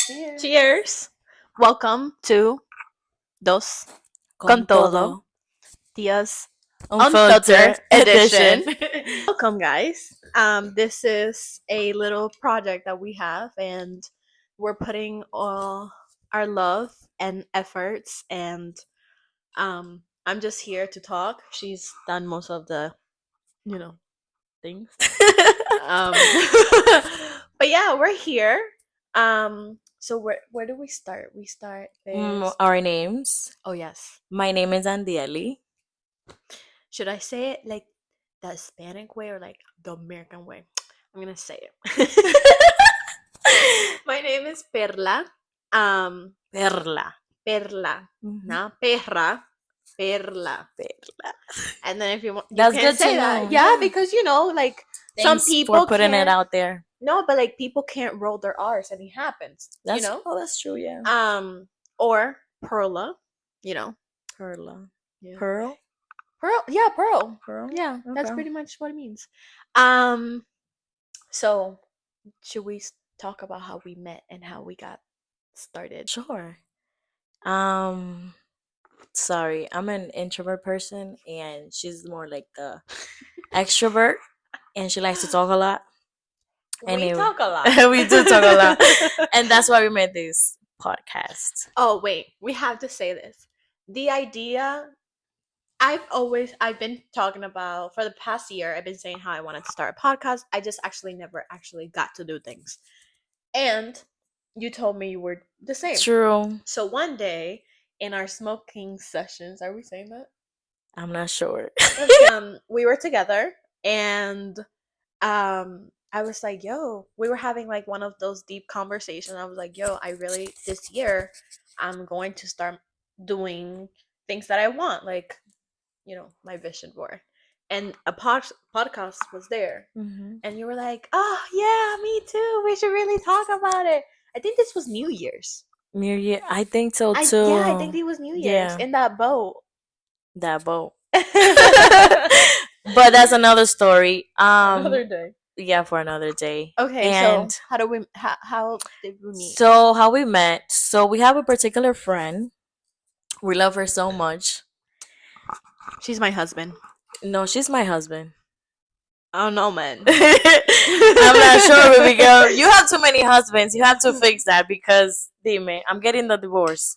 Cheers. Cheers. Welcome to Dos Con con todo. Tías Unfiltered Unfiltered edition. edition. Welcome, guys. This is a little project that we have, and we're putting all our love and efforts. And I'm just here to talk. She's done most of the, things. Um, but yeah, we're here. So where do we start? We start with Our names. oh yes. My name is Andieli. Should I say it like the Hispanic way or like the American way? I'm gonna say it. My name is Perla. Perla. Perla, Mhm. not perra. Perla. Perla. And then if you want, you That's can good say to that. know. Yeah, because like some Thanks for people putting it can't. out there. No, but like people can't roll their R's and it happens. That's true, yeah. Or Perla, Perla. Yeah. Pearl? Pearl, yeah, Pearl. Pearl? Yeah, that's Okay. pretty much what it means. Um, so should we talk about how we met and how we got started? Sure. Um Sorry, I'm an introvert person and she's more like the extrovert and she likes to talk a lot. We talk a lot. We do talk a lot. And that's why we made this podcast. Oh wait, we have to say this. The idea I've been talking about for the past year. I've been saying how I wanted to start a podcast. I just never actually got to do things. And you told me you were the same. True. So one day in our smoking sessions, are we saying that? I'm not sure. We were together and I was like, yo, we were having like one of those deep conversations. I was like, yo, I really this year I'm going to start doing things that I want, like, my vision board. And a podcast was there. Mhm. And you were like, oh yeah, me too. We should really talk about it. I think this was New Year's. Year, I think so I too. Yeah, I think it was New Year's Yeah, in that boat. that boat. But that's another story. Another day. Yeah, for another day. Okay, And so how did we meet? so how we met. So we have a particular friend. We love her so much. She's my husband. No, she's my husband. Oh no, man. I'm not sure, baby girl. You have too many husbands. You have to fix that because, dime, I'm getting the divorce.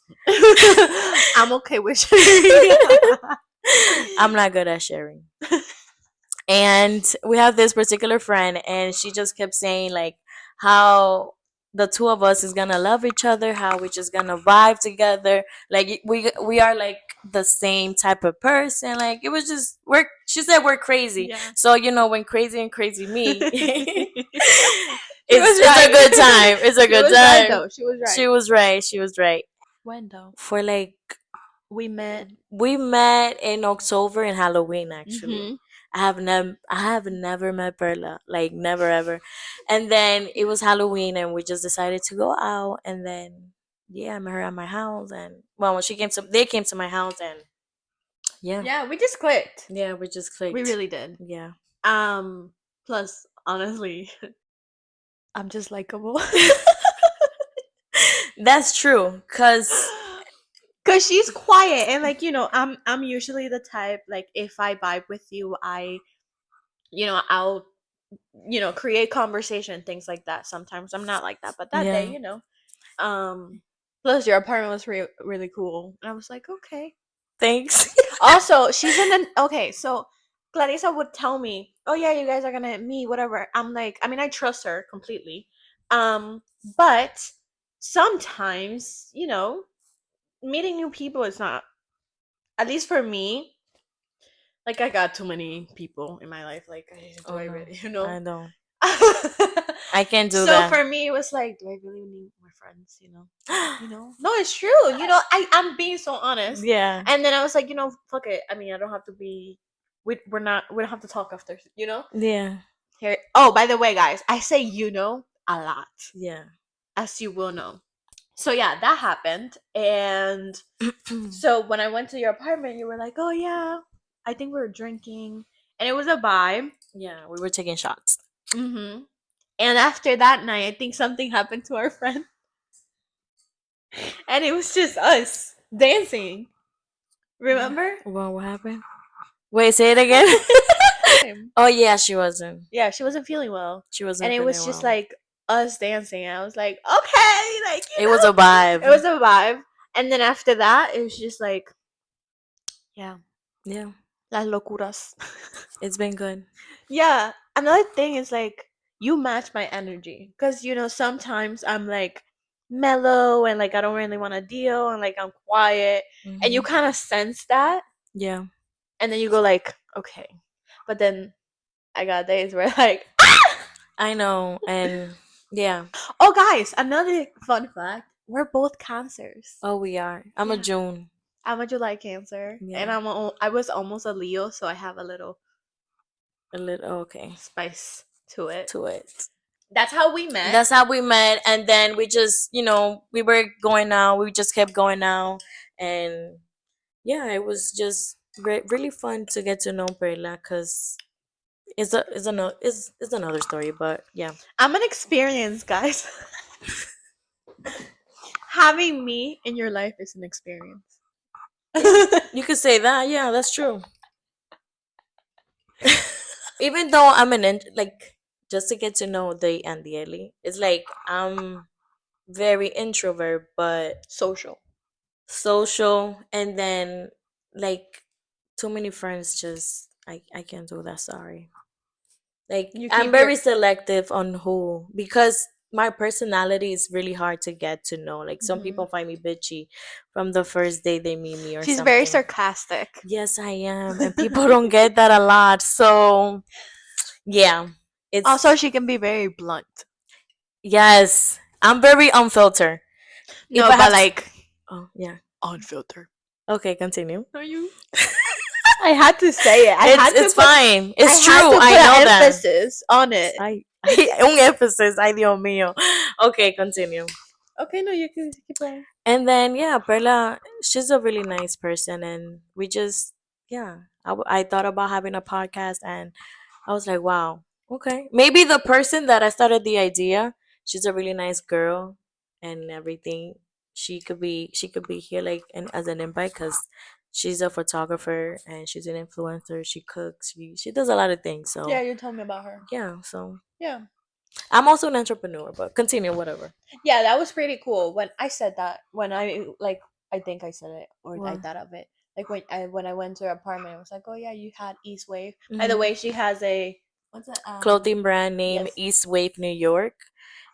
I'm okay with sharing. I'm not good at sharing. And we have this particular friend, and she just kept saying like how the two of us is gonna love each other, how we just gonna vibe together, like we are like the same type of person. Like it was just we're. She said we're crazy. Yeah. So when crazy and crazy meet, She was it's right. a good time. It's a She good was time. right, though. She was right. She was right. She was right. When though? For like We met. we met in October and Halloween actually. Mhm. I have never met Perla, like never ever. And then it was Halloween and we just decided to go out and then yeah, I met her at my house and well when they came to my house and yeah. Yeah, we just clicked. Yeah, we just clicked. We really did. Yeah. Plus, honestly, I'm just likable. That's true. Cause She's quiet and like I'm usually the type like if I vibe with you, I'll create conversation, things like that. Sometimes I'm not like that, but that Yeah. day, plus your apartment was really cool, and I was like, okay. Thanks. Also, she's in an okay. So Clarissa would tell me, "Oh yeah, you guys are gonna meet, whatever." I'm like, I mean, I trust her completely, but sometimes, meeting new people is not. At least for me, like I got too many people in my life. Like, do I no. really, I know. I can't do so that. for me, it was like, do I really need more friends? No, it's true. I'm being so honest. Yeah. And then I was like, fuck it. I mean, I don't have to be. We don't have to talk after. Yeah. Here. Oh, by the way, guys, I say a lot, Yeah. as you will know. So yeah, that happened, and so when I went to your apartment, you were like, "Oh yeah, I think we were drinking," and it was a vibe. Yeah, we were taking shots. Mm-hmm. And after that night, I think something happened to our friend. and it was just us dancing. Remember? What happened? Wait, say it again. Oh yeah, she wasn't. Yeah, she wasn't feeling well, She and wasn't it feeling was just well. like us dancing. And I was like, okay, like It was a vibe. it was a vibe. And then after that, it was just like, yeah, Yeah, las locuras. it's been good. Yeah. Another thing is like you match my energy because sometimes I'm like mellow and like I don't really want to deal and like I'm quiet, and you Hmm. kind of sense that, Yeah, and then you go like, okay, but then I got days where like, I know, and yeah. oh guys, another fun fact: we're both cancers. Oh, we are. I'm a Yeah, June. I'm a July Cancer, and Yeah, I was almost a Leo, so I have a little a little okay spice to it. to it. That's how we met. That's how we met, and then we just, we were going out. We just kept going out, and yeah, it was just really fun to get to know Perla, because it's another story, but yeah. I'm an experience, guys. Having me in your life is an experience. Yeah, you could say that. Yeah, that's true. Even though I'm like, just to get to know the and the Ellie, it's like I'm very introvert, but Social. social, and then like too many friends. Just I can't do that. Sorry. Like You I'm keep your. very selective on who, because my personality is really hard to get to know. Like some Mhm. people find me bitchy from the first day they meet me or She's very something. sarcastic. Yes, I am, and people don't get that a lot. So yeah, Also, it's she can be very blunt. yes. I'm very unfiltered. If No, I but have to, like oh yeah. unfiltered. Okay, continue. Are you? I had to say it. It's fine. I It's had true. to I put know an that. emphasis on it. Un énfasis. Ay, Dios mío. Okay, continue. Okay, no, you can keep going. And then yeah, Perla, she's a really nice person, and we just yeah. I thought about having a podcast, and I was like, wow, okay, maybe the person that I started the idea, she's a really nice girl and everything. She could be here like as an invite, because she's a photographer and she's an influencer. She cooks. She does a lot of things. Yeah, So you told me about her. yeah, so Yeah. I'm also an entrepreneur. But continue, whatever. Yeah, that was pretty cool. When I said that, I think I said it or I Well, thought of it. Like when I went to her apartment, I was like, oh yeah, you had East Wave. By the mhm. way, she has a what's it? Clothing brand name Yes, East Wave New York.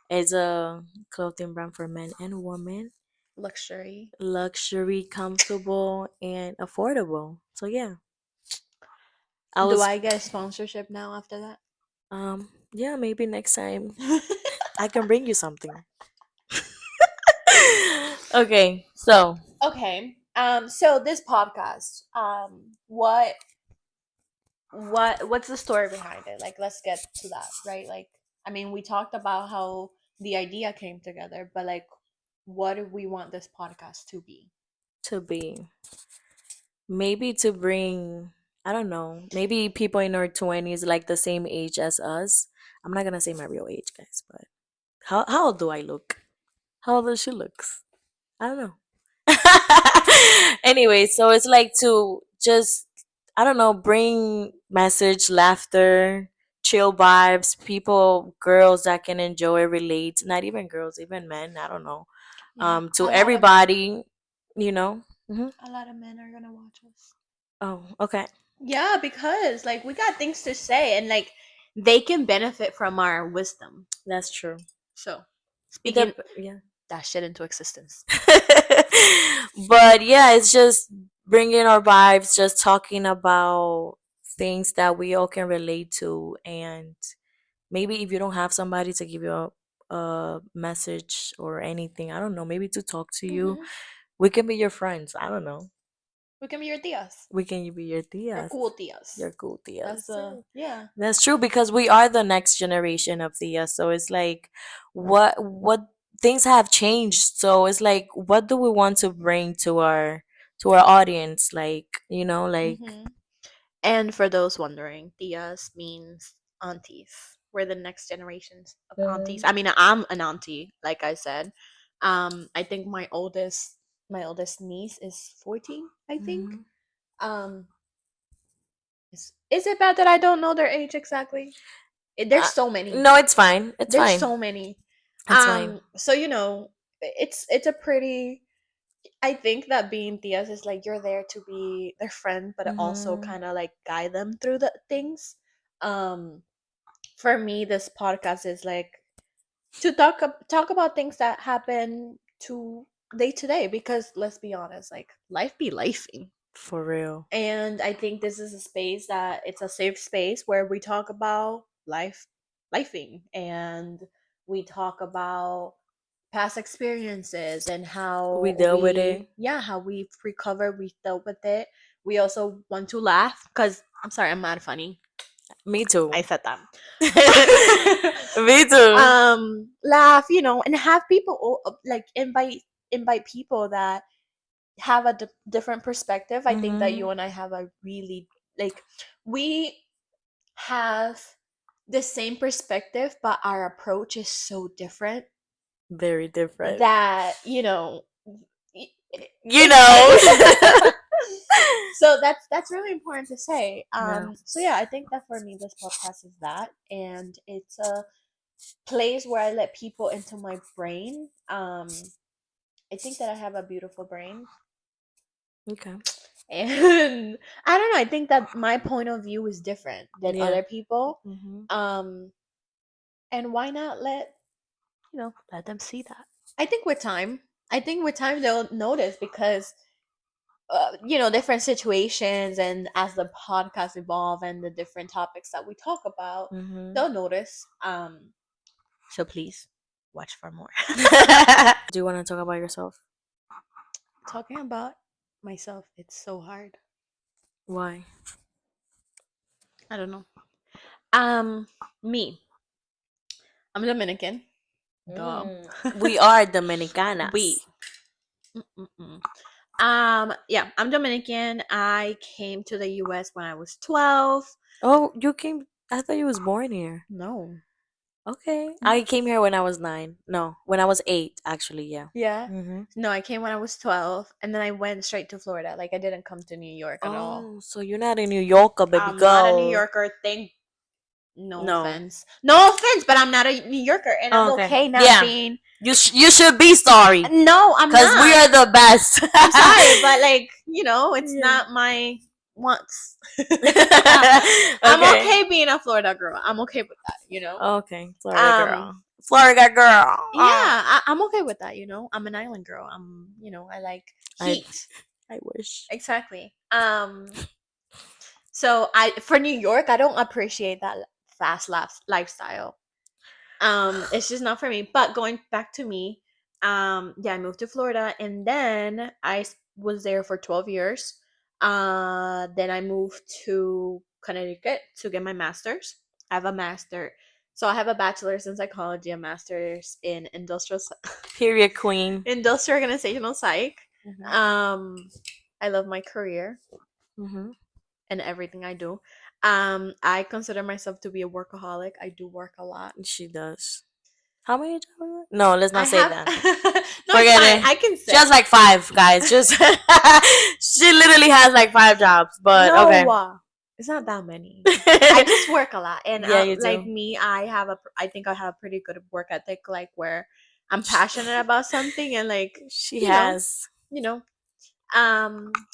It's a clothing brand for men and women. luxury. Luxury, comfortable, and affordable. So yeah, I Do was I get a sponsorship now after that? yeah, maybe next time I can bring you something. Okay, so Okay. So this podcast, what's the story behind it? Like, let's get to that, right? Like, I mean, we talked about how the idea came together, but like, what do we want this podcast to be? to be maybe to bring, I don't know, maybe people in our 20s, like the same age as us. I'm not gonna say my real age, guys, but how old do I look? How old does she looks? I don't know. Anyway, so it's like to just, I don't know, bring message, laughter, chill vibes, people, girls that can enjoy, relate, not even girls, even men, I don't know. Yeah, To everybody, you know. a lot of men are gonna watch us. Oh, okay. Yeah, because like we got things to say, and like they can benefit from our wisdom. That's true. So, It speaking yeah. that shit into existence. But yeah, it's just bringing our vibes, just talking about things that we all can relate to, and maybe if you don't have somebody to give you a message or anything, I don't know, maybe to talk to you, Hmm. we can be your friends. I don't know. We can be your tias, We can be your your tias. cool tias. Your cool That's tias. yeah. That's true, because we are the next generation of tias. So it's like, what things have changed. So it's like, what do we want to bring to our audience? Like, like Hmm. And for those wondering, tias means aunties. We're the next generations of aunties. mhm. I mean, I'm an auntie, like I said. I think my oldest niece is 14, I think. Mhm. Um, is it bad that I don't know their age exactly? Uh, There's so many. no, it's fine. It's There's fine. so many. It's fine. So it's a pretty. I think that being tias is like you're there to be their friend, but also Mhm. kind of like guide them through the things. Um, for me, this podcast is like to talk about things that happen to day to day, because let's be honest, like life be lifing. For real. And I think this is a space that it's a safe space where we talk about lifing, and we talk about past experiences and We how deal with it. how we've recovered, we dealt with it. We also want to laugh because I'm sorry, I'm mad funny. Me too. I said that. Me too. Laugh, and have people like invite people that have a different perspective. I think that Mhm. you and I have a really like we have the same perspective, but our approach is so different Very different. that i- You know. so that's really important to say. Yeah. So yeah, I think that for me this podcast is that, and it's a place where I let people into my brain. I think that I have a beautiful brain, Okay. and I don't know, I think that my point of view is different than Yeah. other people. Mhm. um and why not let them see that. I think with time they'll notice, because different situations, and as the podcast evolve and the different topics that we talk about, Mhm. they'll notice. So please watch for more. Do you want to talk about yourself? Talking about myself, it's so hard. Why? I don't know. um Me, I'm Dominican. Duh. We are Dominicanas. We. Mm-mm-mm. Yeah, I'm Dominican. I came to the US when I was 12. Oh, you came. I thought you was born here. No. Okay. I came here when I was 9. No, when I was 8, actually, yeah. Yeah. Mm-hmm. No, I came when I was 12, and then I went straight to Florida. Like, I didn't come to New York at all. Oh, so you're not a New Yorker, baby I'm not a New girl. Yorker. No No. offense. No offense, but I'm not a New Yorker, and I'm Oh, okay. okay not Yeah. being. You should be sorry. No, I'm Because we not. are the best. I'm sorry, but like, it's Yeah. not my wants. I'm Okay. okay being a Florida girl. I'm okay with that. Okay. Florida Um, girl. Florida girl. yeah, I'm okay with that. I'm an island girl. I like I heat. I wish. Exactly. So for New York, I don't appreciate that fast lifestyle. It's just not for me. But going back to me, yeah, I moved to Florida, and then was there for 12 years. Then I moved to Connecticut to get my master's. I have a master. So I have a bachelor's in psychology, a master's in Period queen. industrial organizational psych. Mm-hmm. Um, I love my career Mm-hmm. and everything I do. I consider myself to be a workaholic. I do work a lot. She does. How many jobs? No, let's I not say have that. no, it's Forget fine. it. I can She has say like 5, guys. Just she literally has like 5 jobs. But okay. no. It's not that many. I just work a lot, and Yeah, you like do. me, I think I have a pretty good work ethic, like where I'm passionate about something, and like She you know, has. you know.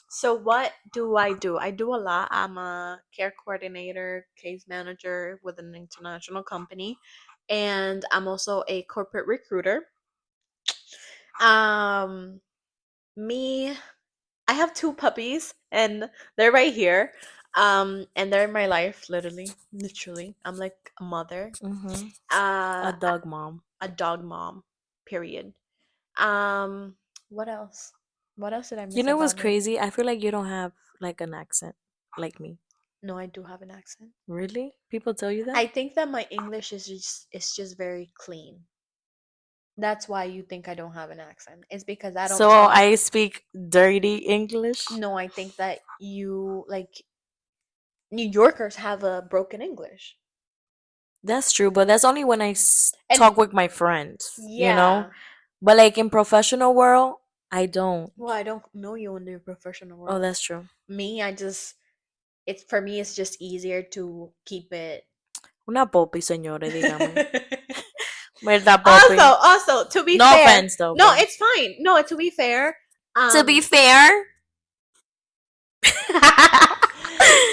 So what do? I do a lot. I'm a care coordinator, case manager with an international company, and I'm also a corporate recruiter. Um, Me, I have 2 puppies, and they're right here. And they're in my life, literally. I'm like a mother. Mm-hmm. A Uh, dog mom. a dog mom. Period. Um, what else? What else did I You miss know what's about me? crazy? I feel like you don't have like an accent like me. No, I do have an accent. Really? People tell you that? I think that my English is just very clean. That's why you think I don't have an accent. It's because I don't So talk. I speak dirty English? No, I think that you like New Yorkers have a broken English. That's true, but that's only when I talk And with my friends, you know? yeah, But like in professional world, I don't. Well, I don't know you in the professional Oh, world. that's true. Me, I just it's for me. It's just easier to keep it. Una popi, señores, dígame. ¿Verdad, Also, popi? to be No fair, offense though, no, but it's fine. No, to be fair, to be um, fair.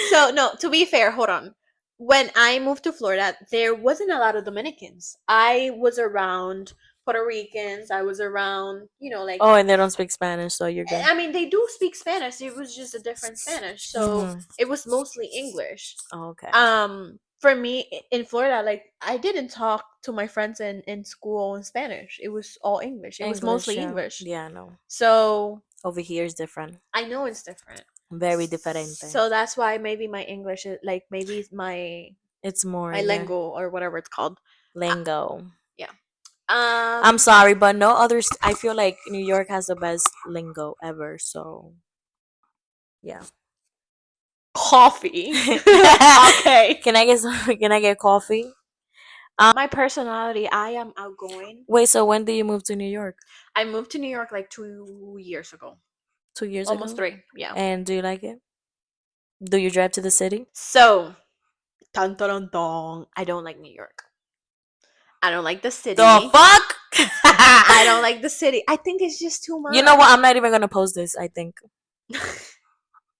so no, to be fair, hold on. When I moved to Florida, there wasn't a lot of Dominicans. I was around Puerto Ricans. I was around, like Oh, and they don't speak Spanish, so you're good. I mean, they do speak Spanish. It was just a different Spanish, so Mm-hmm. it was mostly English. Oh, okay. For me in Florida, like I didn't talk to my friends in school in Spanish. It was all English. It was English, mostly yeah. English. Yeah, no. So Over here is different. I know it's different. Very diferente. So that's why maybe my English is like maybe It's more, my yeah. lingo or whatever it's called. Uh, Lingo. yeah. I'm sorry, but no others. I feel like New York has the best lingo ever. So yeah. Coffee. Okay. Can I get some? Can I get coffee? My personality, I am outgoing. Wait. So when did you move to New York? I moved to New York like 2 years ago. 2 years Almost ago. three. Yeah. And do you like it? Do you drive to the city? So, dun, dun, dun, dun, I don't like New York. I don't like the The city. fuck? I don't like the city. I think it's just too much. You know what? I'm not even gonna post this. I think.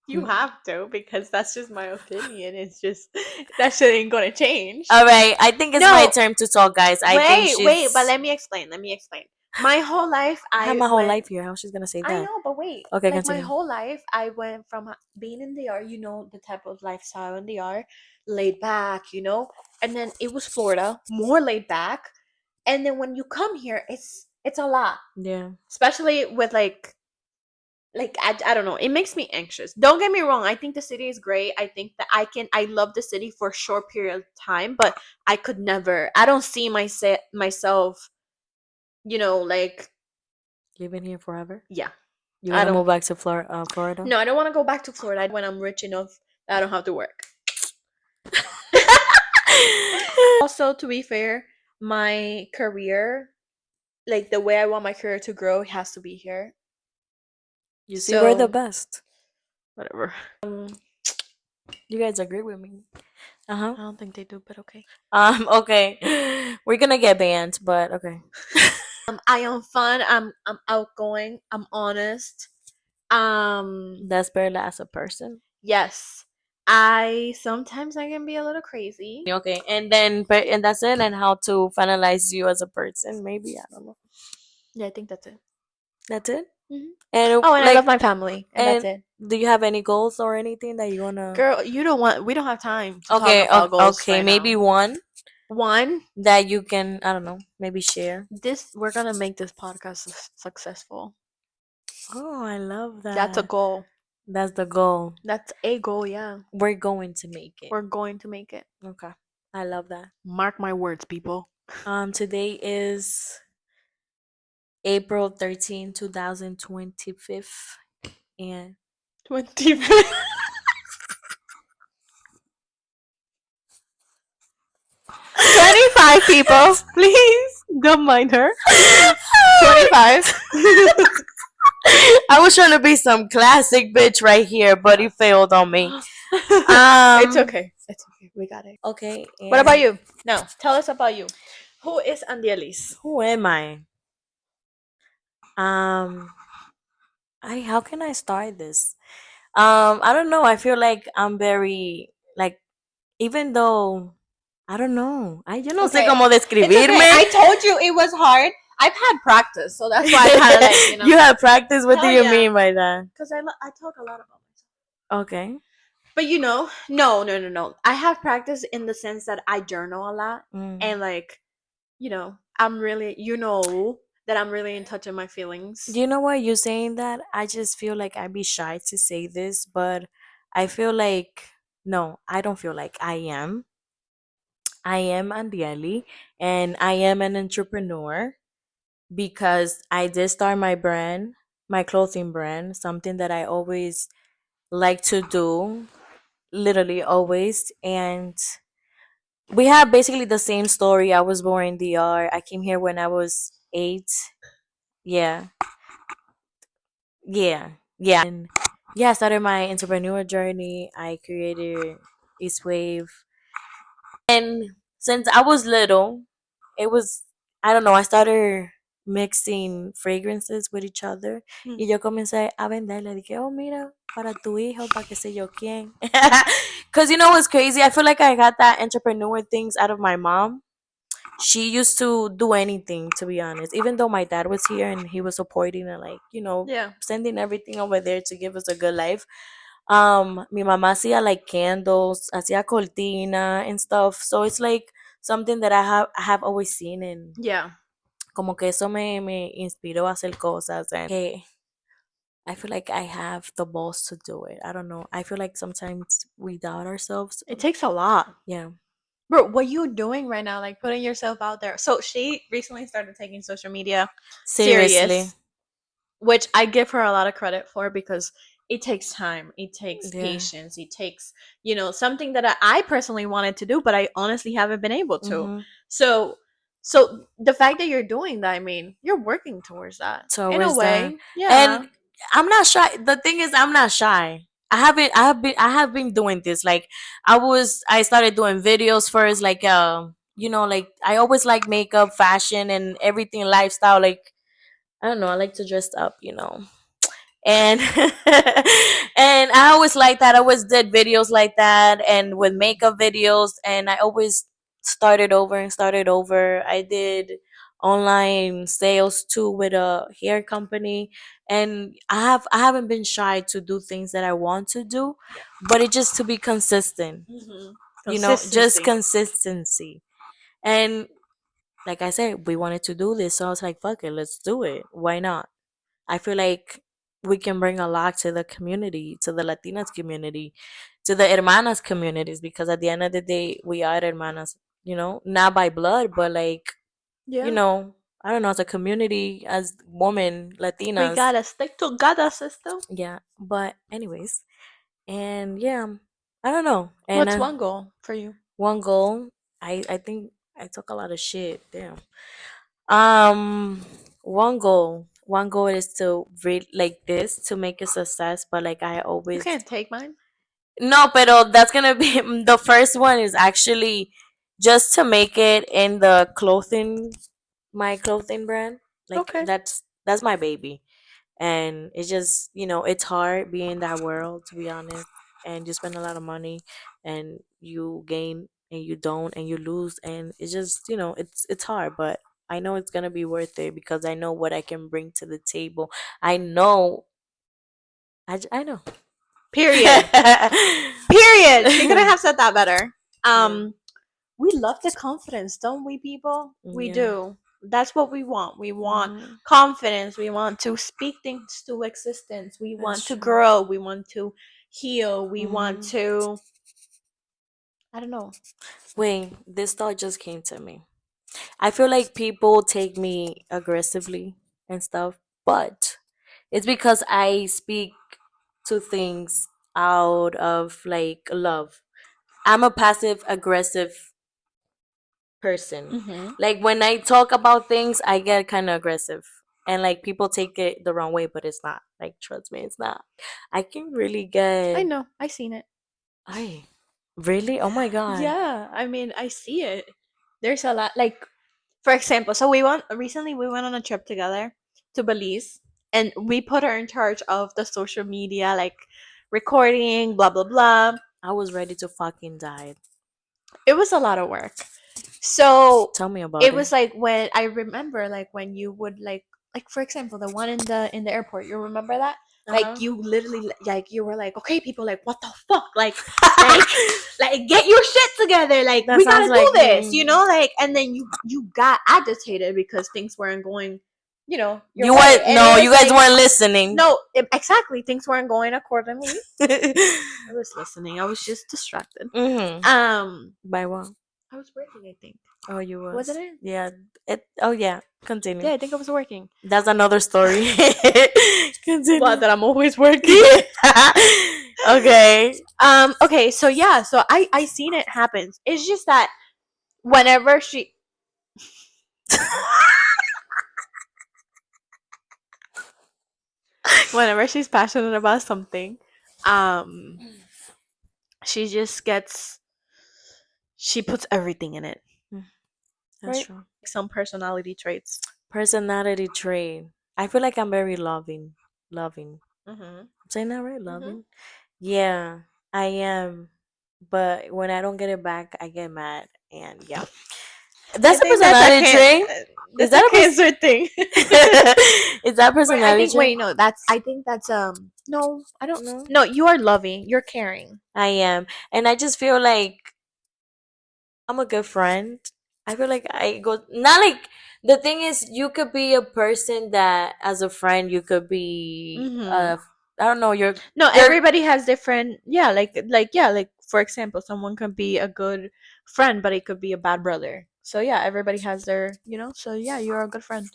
You have to because that's just my opinion. It's just that shit ain't gonna change. All right. I think it's my No, turn to talk, guys. I think wait, but she's. let me explain. Let me explain. My whole life, I have I my whole went. life here. How she's gonna say I that? know, but wait. Okay, Like my continue. whole life, I went from being in the R, the type of lifestyle in the R, laid back, and then it was Florida, more laid back, and then when you come here, it's a lot, Yeah. especially with I don't know, it makes me anxious. Don't get me wrong, I think the city is great. I think that I love the city for a short period of time, but I don't see myself, like Living here forever. yeah. You I wanna don't move back to Florida? No, I don't want to go back to Florida when I'm rich enough that I don't have to work. Also, to be fair, my career, like the way I want my career to grow, has to be here. You see, we're the So, best. whatever. You guys agree with me? Uh huh. I don't think they do, but okay. Okay. We're gonna get banned, but okay. I am fun. I'm outgoing. I'm honest. That's Perla as a person. Yes. I can be a little crazy. Okay, and then and that's it. And how to finalize you as a person? Maybe I don't know. Yeah, I think that's it. That's it. Hmm. And Oh, and I like, love my family, and that's and it. do you have any goals or anything that you wanna? Girl, we don't have time to talk Okay, about goals okay, right maybe now. one One, that you can. I don't know. Maybe share. we're gonna make this podcast successful. Oh, I love That's a that. goal. That's the goal. That's a goal, yeah. We're going to make it. We're going to make it. Okay. I love that. Mark my words, people. Today is April 13, 2025, and 25. 25 people. Please don't mind her. 25. I was trying to be some classic bitch right here, but he failed on me. It's okay. It's okay. We got it. Okay. What about And you? Now, tell us about you. Who is Andielis? who am I? Um, I how can I start this? I don't know. I feel like I'm very like even though I don't know. Yo no sé Okay. cómo It's okay. describirme. I told you it was hard. I've had practice, so that's why I kind of You have practice. What do Hell you yeah. mean by that? Because I talk a lot about myself. Okay. But no. I have practice in the sense that I journal a lot, Mm. and I'm really, that I'm really in touch with my feelings. You know what? You saying that, I just feel like I'd be shy to say this, but I feel like no, I don't feel like I am. I am Andieli, and I am an entrepreneur because I did start my brand, my clothing brand, something that I always like to do, literally always. And we have basically the same story. I was born in DR. I came here when I was 8. yeah, yeah, yeah. And yeah, I started my entrepreneur journey. I created East Wave, and since I was little, it was, I don't know. I started mixing fragrances with each other, Hmm. y yo comencé a venderle. Dije, oh mira, para tu hijo, para que sé yo quién. Cause you know what's crazy? I feel like I got that entrepreneur things out of my mom. She used to do anything, to be honest, even though my dad was here and he was supporting and, like, Yeah. sending everything over there to give us a good life. Mi mamá hacía like candles, hacía cortina and stuff, so it's like something that I have always seen, and Yeah. como que eso me inspiró a hacer cosas, and que I feel like I have the balls to do it. I don't know, I feel like sometimes we doubt ourselves. It takes a lot. Yeah. Bro, what you doing right now, like putting yourself out there. So she recently started taking social media Seriously. serious, which I give her a lot of credit for because it takes time, it takes Yeah. patience, it takes, something that I personally wanted to do, but I honestly haven't been able to. Mm-hmm. So, so the fact that you're doing that, I mean, you're working towards that So in a where's that? way. Yeah. And I'm not shy. The thing is, I'm not shy. I have been doing this. Like, I started doing videos first. Like, like I always like makeup, fashion, and everything lifestyle. Like, I don't know. I like to dress up. And and I always like that. I always did videos like that, and with makeup videos, and I always started over and started over. I did online sales too with a hair company, and I haven't been shy to do things that I want to do, Yeah. but it just to be consistent. Just Consistency. consistency. And like I said, we wanted to do this, so I was like, fuck it, let's do it. Why not? I feel like we can bring a lot to the community, to the Latinas community, to the hermanas communities, because at the end of the day, we are hermanas, not by blood, but like, you Yeah. know, I don't know, as a community, as women, We Latinas. gotta stick together, sister. Yeah. But, anyways, and yeah, I don't know. And What's one goal for you? one goal, I think I took a lot of shit. Damn. Um, one goal is to read like this to make a success, but like I You always can't take mine. no, pero that's gonna be the first one is actually just to make it in the clothing, my clothing brand. Like Okay. that's my baby, and it's just it's hard being in that world, to be honest, and you spend a lot of money, and you gain and you don't, and you lose, and it's just it's hard, but I know it's gonna be worth it because I know what I can bring to the table. I know. I know. Period. Period. She couldn't have said that better. Yeah. We love the confidence, don't we, people? We Yeah. do. That's what we want. We want Hmm. confidence. We want to speak things to existence. We That's want to true. grow. We want to heal. We want Hmm. to, I don't know. Wait, this thought just came to me. I feel like people take me aggressively and stuff, but it's because I speak to things out of like love. I'm a passive aggressive person. Hmm. Like when I talk about things, I get kind of aggressive. And like people take it the wrong way, but it's not. Like trust me, it's not. I can really I get. know. I seen it. I really? Oh my god. Yeah. I mean, I see it. There's a lot. Like, for example, so we went on a trip together to Belize, and we put her in charge of the social media, like recording, blah blah blah. I was ready to fucking die. It was a lot of work. So Tell me about it it. was like when I remember, like when you would like for example, the one in the airport. You remember that? Like Uh-huh. you literally like you were like, okay, people, like what the fuck, like like get your shit together, like That we sounds gotta do like this, me. like, and then you got agitated because things weren't going, your You way, were and it no, was you guys like, weren't listening. no, exactly, things weren't going accordingly. I was listening. I was just distracted. Mhm. Um, By what? I was working, I think. Oh, you Wasn't was. it? Yeah. It. Oh, yeah. Yeah, Continue. I think I was working. That's another story. What, Continue. that I'm always working? Yeah. Okay. Okay, so yeah, so I seen it happen. It's just that whenever she whenever she's passionate about something, um, she just gets she puts everything in it, Mm, that's right? true. Some personality traits. Personality trait. I feel like I'm very loving. Loving. Mhm. I'm saying that right? Mhm. Loving? Yeah, I am. But when I don't get it back, I get mad. And yeah. I That's a think that's a personality trait. Is that's a that a cancer thing. is that a Wait, I personality think trait? wait, no, that's I think that's no, I don't No. no, you are loving, you're caring. I am. And I just feel like I'm a good friend. I feel like I go not like the thing is you could be a person that as a friend you could be Mhm. I don't know, No, you're everybody has different, yeah, like yeah, like for example, someone can be a good friend, but it could be a bad brother. So yeah, everybody has their, so yeah, you're a good friend.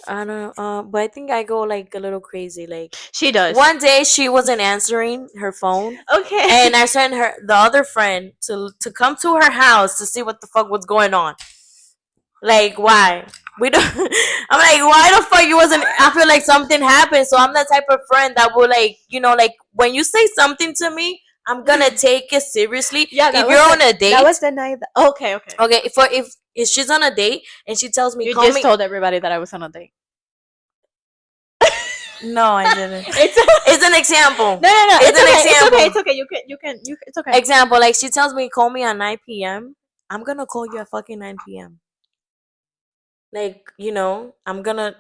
I don't know, but I think I go like a little crazy. Like She does. one day she wasn't answering her phone, and Okay. I sent her the other friend to come to her house to see what the fuck was going on. Like why? We don't. I'm like, why the fuck you wasn't? I feel like something happened. So I'm the type of friend that will like, like when you say something to me, I'm gonna take it seriously. Yeah, If you're on a that date, was the night. Okay, okay. okay. If she's on a date and she tells me, You call just me. told everybody that I was on a date. No, I didn't. It's It's an example. no, no, no. It's It's an okay. It's okay. example. It's okay. It's okay. Example, like she tells me, call me at 9 p.m. I'm gonna call you at fucking 9 p.m. Like, I'm gonna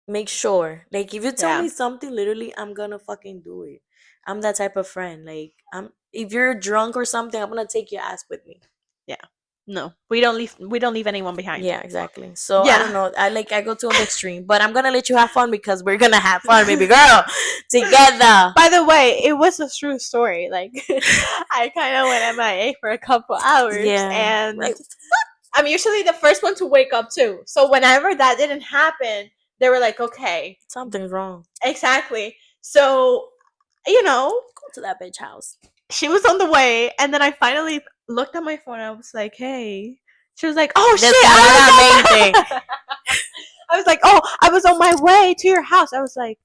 make sure. Like, if you tell Yeah. me something, literally, I'm gonna fucking do it. I'm that type of friend. Like, if you're drunk or something, I'm gonna take your ass with me. Yeah. No, we don't leave anyone behind. Yeah, exactly. So I don't Yeah. know. I go to the extreme, but I'm gonna let you have fun because we're gonna have fun, baby girl, together. By the way, it was a true story. Like, I kind of went MIA for a couple hours, Yeah. and Like I'm usually the first one to wake up too. So whenever that didn't happen, they were like, "Okay, something's wrong. exactly." So you know, Go to that bitch house. she was on the way, and then I finally looked at my phone. I was like, "Hey." She was like, "Oh shit, Descaradamente. I was like, "Oh, I was on my way to your house." I was like,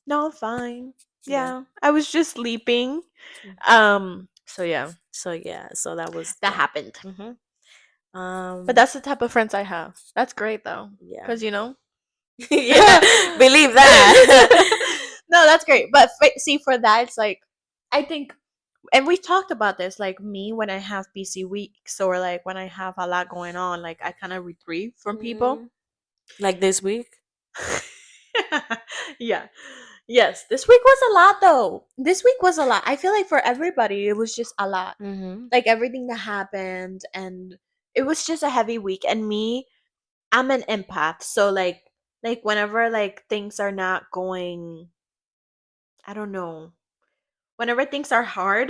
"No, I'm fine. Yeah. Yeah, I was just sleeping." So yeah, So yeah. So that was that yeah. happened. But Um. that's the type of friends I have. That's great though, Yeah. because Yeah. Believe that. no, that's great. But see, for that, it's like I think, and we talked about this. Like me, when I have busy weeks or like when I have a lot going on, like I kind of retrieve from people. Mhm. Like this week. Yeah. Yes. This week was a lot though. This week was a lot. I feel like for everybody, it was just a lot. Mhm. Like everything that happened, and it was just a heavy week. And me, I'm an empath, so like whenever like things are not going, I don't know, whenever things are hard,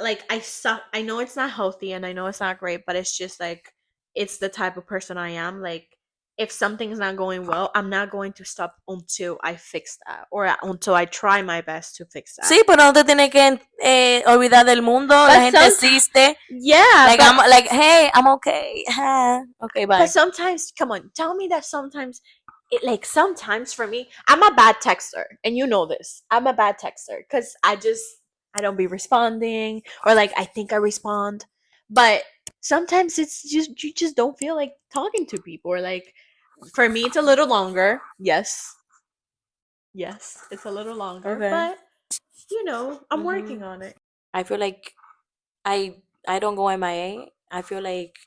like I suck. I know it's not healthy and I know it's not great, but it's just like it's the type of person I am. Like if something's not going well, I'm not going to stop until I fix that or until I try my best to fix that. Sí, pero no te tienes que olvidar del mundo. La But gente some existe. yeah, Like I'm like, hey, I'm okay. Okay, but bye. sometimes come on, tell me that sometimes like sometimes for me, I'm a bad texter, and you know this. I'm a bad texter because I don't be responding, or like I think I respond, but sometimes it's just you just don't feel like talking to people, or like for me it's a little longer. Yes, it's a little longer, Okay. but I'm working Mhm. on it. I feel like I don't go MIA. I feel like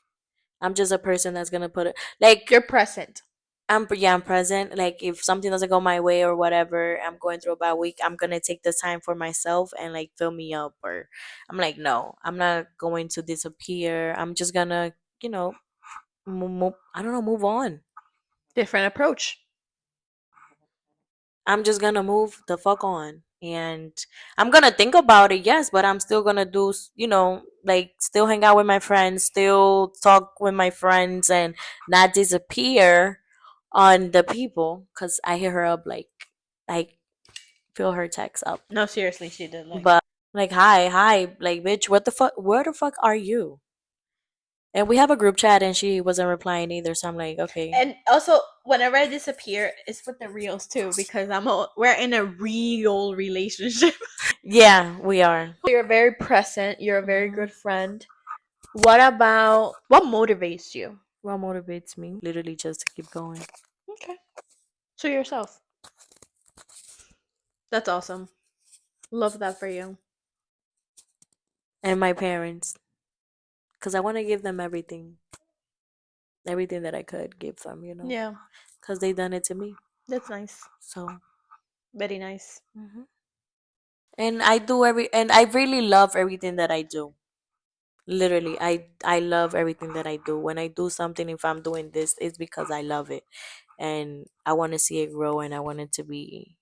I'm just a person that's gonna put it like You're present. I'm present. Like if something doesn't go my way or whatever, I'm going through a bad week. I'm gonna take the time for myself and like fill me up. Or I'm like, no, I'm not going to disappear. I'm just gonna, I don't know, move on. Different approach. I'm just gonna move the fuck on. And I'm gonna think about it, yes, but I'm still gonna do, like still hang out with my friends, still talk with my friends, and not disappear on the people. Cause I hit her up I feel her text up, No, seriously, she did like but like, hi, like, bitch, what the fuck? Where the fuck are you? And we have a group chat, and she wasn't replying either. So I'm like, okay, And also, whenever I disappear, it's with the reals too, because we're in a real relationship. yeah, we are. You're very present. You're a very Hmm. good friend. What motivates you? What motivates me? Literally just to keep going. Okay, so yourself. That's awesome. Love that for you. And my parents, because I want to give them everything, everything that I could give them, Yeah, because they done it to me. that's nice. So, Very nice. mhm. And and I really love everything that I do. Literally, I love everything that I do. When I do something, if I'm doing this, it's because I love it, and I want to see it grow, and I want it to be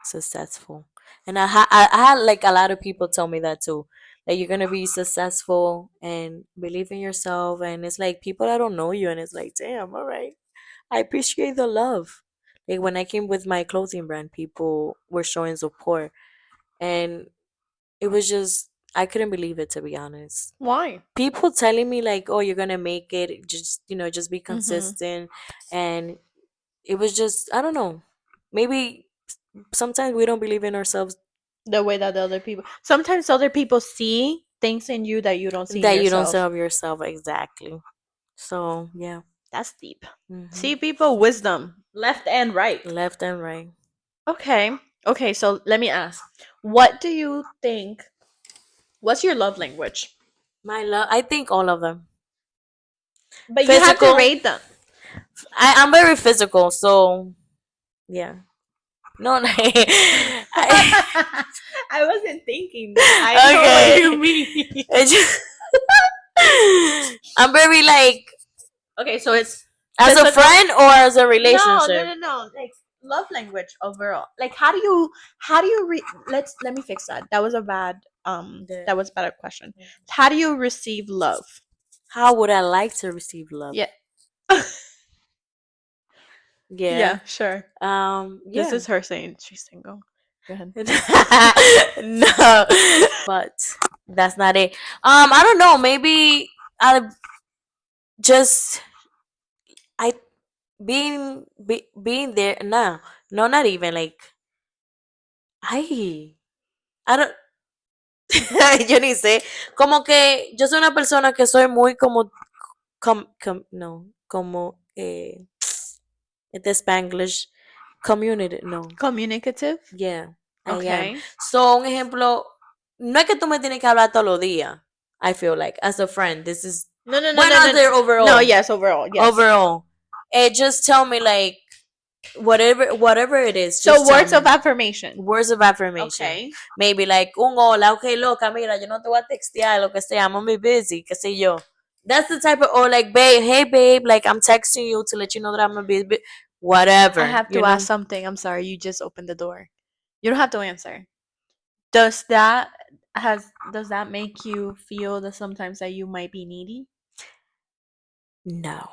successful. And I had like a lot of people tell me that too, that you're gonna be successful and believe in yourself. And it's like people that don't know you, and it's like, damn, all right, I appreciate the love. Like when I came with my clothing brand, people were showing support, and it was just I couldn't believe it, to be honest. Why? People telling me like, "Oh, you're gonna make it. Just just be Mm-hmm. consistent." And it was just I don't know. Maybe sometimes we don't believe in ourselves, The way that the other people, sometimes other people see things in you that you don't see in that you don't yourself. serve yourself exactly. So yeah. That's deep. Hmm. See, people, wisdom, left and right. Left and right. Okay. Okay, so let me ask. What do you think? What's your love language? My love. I think all of them. But you have to Physical. rate them. I'm very physical, so yeah. No, I, I wasn't thinking that. I know what you okay. mean. I'm very like Okay, so it's as a physical. friend or as a No, no, relationship. no, no. Like love language overall. Like how do you let me fix that. That was a bad The- that was a bad question. How do you receive love? How would I like to receive love? Yeah. Yeah. Yeah, sure. This Yeah. is her saying she's single. Go ahead. No, but that's not it. I don't know. Maybe I just I being there. No, no, not even like I don't. Yo ni sé. Como que yo soy una persona que soy muy como no, como este Spanglish community. No, Communicative? yeah, I am. Okay. So, un ejemplo, no es que tú me tienes que hablar todos los días. I feel like as a friend, this is No, no, no, we're no, not no. there No, overall. yes, overall, yes. Overall, just tell me like whatever it is. So Just tell words me of affirmation. words of affirmation. Okay. Maybe like un hola, okay, loca, mira, yo no te voy a textear, lo que sea, I'm gonna be busy, qué sé yo. That's the type of or like babe, hey babe, like I'm texting you to let you know that I'm gonna be I whatever, have to ask something. I'm sorry, you just opened the door. You don't have to answer. Does that does that make you feel that sometimes that you might be needy? No.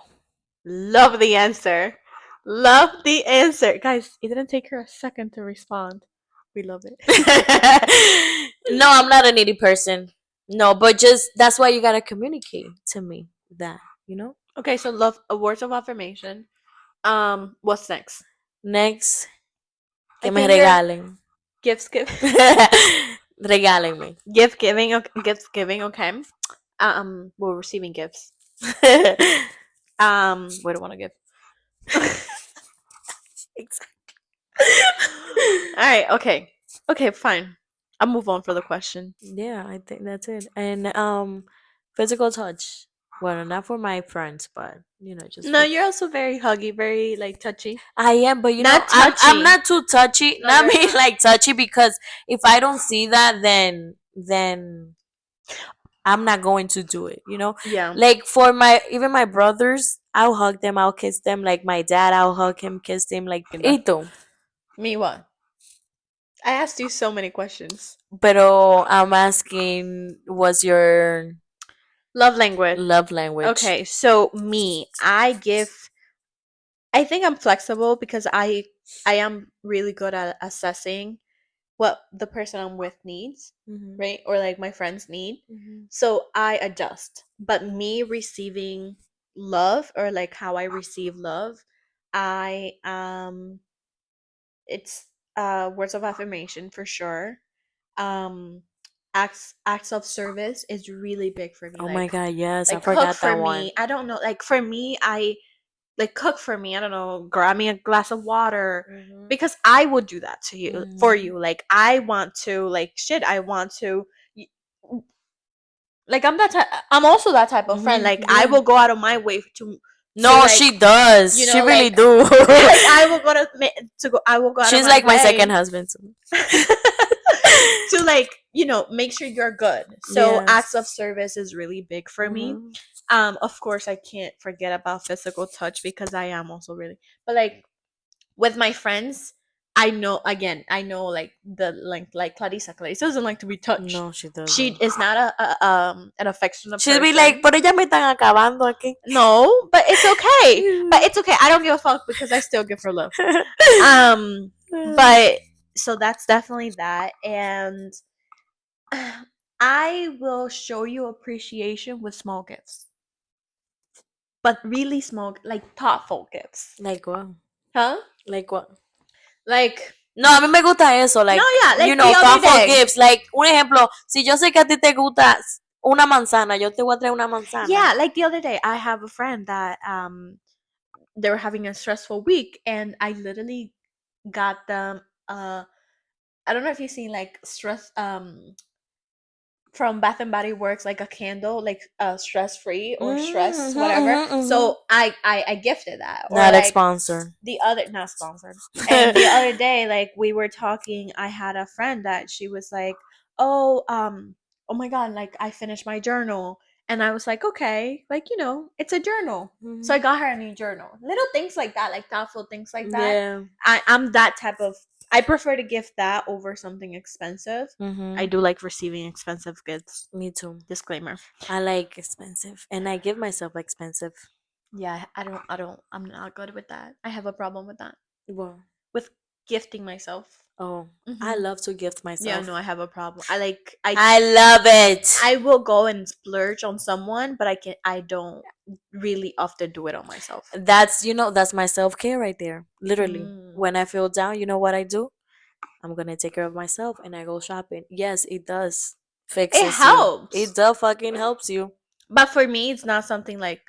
Love the answer. Love the answer. Guys, it didn't take her a second to respond. We love it. No, I'm not a needy person. No, but just that's why you gotta communicate to me that. Okay, so love words of affirmation. What's next? Next, I que me think you're regalen. gifts give Regálenme. gift giving. Gifts giving. Okay. We're receiving gifts. We don't want to give. Exactly. All right. Okay. Okay. Fine. I'll move on for the question. Yeah, I think that's it. And physical touch. Well, not for my friends, but just No, for you're also very huggy, very like touchy. I am, but Not I'm touchy. not too touchy. No, Not you're me not. like touchy because if I don't see that, then I'm not going to do it. Yeah. Like for my even my brothers, I'll hug them, I'll kiss them. Like my dad, I'll hug him, kiss him. Like Linda. Ito. Me what? I asked you so many questions. Pero I'm asking, what's your Love language. love language? Okay, so me, I think I'm flexible because I am really good at assessing what the person I'm with needs, Mhm. right? Or like my friends need. Mhm. So I adjust. But me receiving love, or like how I receive love, I it's words of affirmation for sure. Um acts of service is really big for me. Oh my god, yes, I Like cook forgot for that me. one. I don't know, like for me, I like cook for me. I don't know, grab me a glass of water, Mhm. because I would do that to you, for Mhm. you. Like I want to, like shit, I want to like I'm also that type of friend. Mhm. Like I Yeah. will go out of my way to No, like, she does. you She know, really like do. like I will I will go out of She's my like my second way husband. Too. to like, make sure you're good. So acts of Yes. service is really big for me. Mhm. Of course I can't forget about physical touch, because I am also really, but like with my friends, I know, again, I know like the like Clarissa doesn't like to be touched. No, she She doesn't. is not an affectionate She'll be like, person. pero ya me están acabando aquí. No, but it's okay. But it's okay. I don't give a fuck, because I still give her love. Um, but so that's definitely that. And I will show you appreciation with small gifts, but really small, like thoughtful gifts. Like what? Huh? Like what? Like, No, a mí me gusta eso, no, like, yeah, you like know, the other thoughtful day. gifts. Like, un ejemplo, si yo sé que a ti te gusta una manzana, yo te voy a traer una manzana. Yeah, like the other day, I have a friend that they were having a stressful week, and I literally got them I don't know if you've seen like stress from Bath and Body Works, like a candle, like stress free or stress Mm-hmm, whatever. mm-hmm, mm-hmm. So I gifted that. Or Not a like sponsor. the other, not sponsored. And the other day, like we were talking, I had a friend that she was like, "Oh, oh my god, like I finished my journal." And I was like, "Okay, like it's a journal." So I Mhm. got her a new journal. Little things like that, like thoughtful things like that. Yeah. I'm that type of, I prefer to gift that over something expensive. I Mm-hmm. do like receiving expensive gifts. Me too. Disclaimer. I like expensive, and I give myself expensive. Yeah, I'm not good with that. I have a problem with that. Well, With gifting myself. oh, I Hmm. love to gift Yeah, no, myself. I have a problem. I love it. I will go and splurge on someone, but I don't really often do it on myself. That's my self care right there. Literally, Mm. when I feel down, you know what I do? I'm gonna take care of myself, and I go shopping. Yes, it does It fixes you. It helps. does fucking helps you. But for me, it's not something like,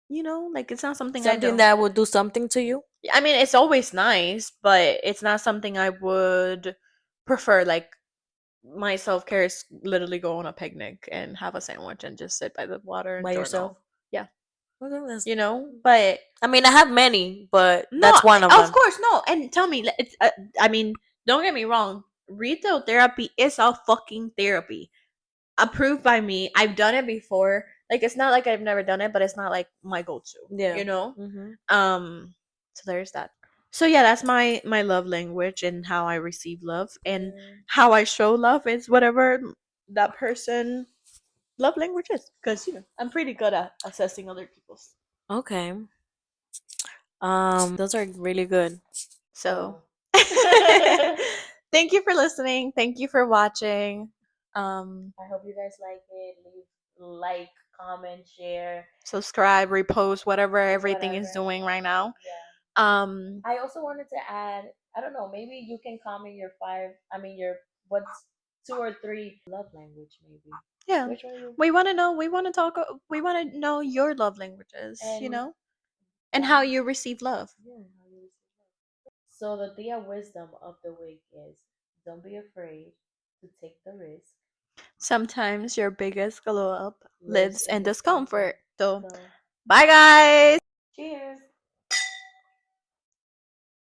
like it's not something I Something do. that would do something to you. I mean, it's always nice, but it's not something I would prefer. Like, my self care is literally go on a picnic and have a sandwich and just sit by the water and By yourself. journal. Yeah, Okay, but I mean, I have many, but no, that's one of of them. course, no. And tell me, it's, I mean, don't get me wrong. Retail therapy is a fucking therapy, approved by me. I've done it before. Like, it's not like I've never done it, but it's not like my go-to. Yeah. You know. Mm-hmm. So there's that. So yeah, that's my love language, and how I receive love, and Yeah. how I show love is whatever that person love language is, because I'm pretty good at assessing other people's. Okay. Those are really good. So Oh. thank you for listening. Thank you for watching. I hope you guys like it. Leave like, comment, share, Subscribe, repost, whatever everything whatever. is doing right now. Yeah. Um, I also wanted to add, I don't know, maybe you can comment your five, I mean, your what's two or three love language, maybe. yeah, Which one you? we want to know. We want to talk. We want to know your love languages. And And how you receive love. yeah, how you receive love. So the Tia wisdom of the week is don't be afraid to take the risk. Sometimes your biggest glow up Lives lives in in discomfort. discomfort. So, So bye guys.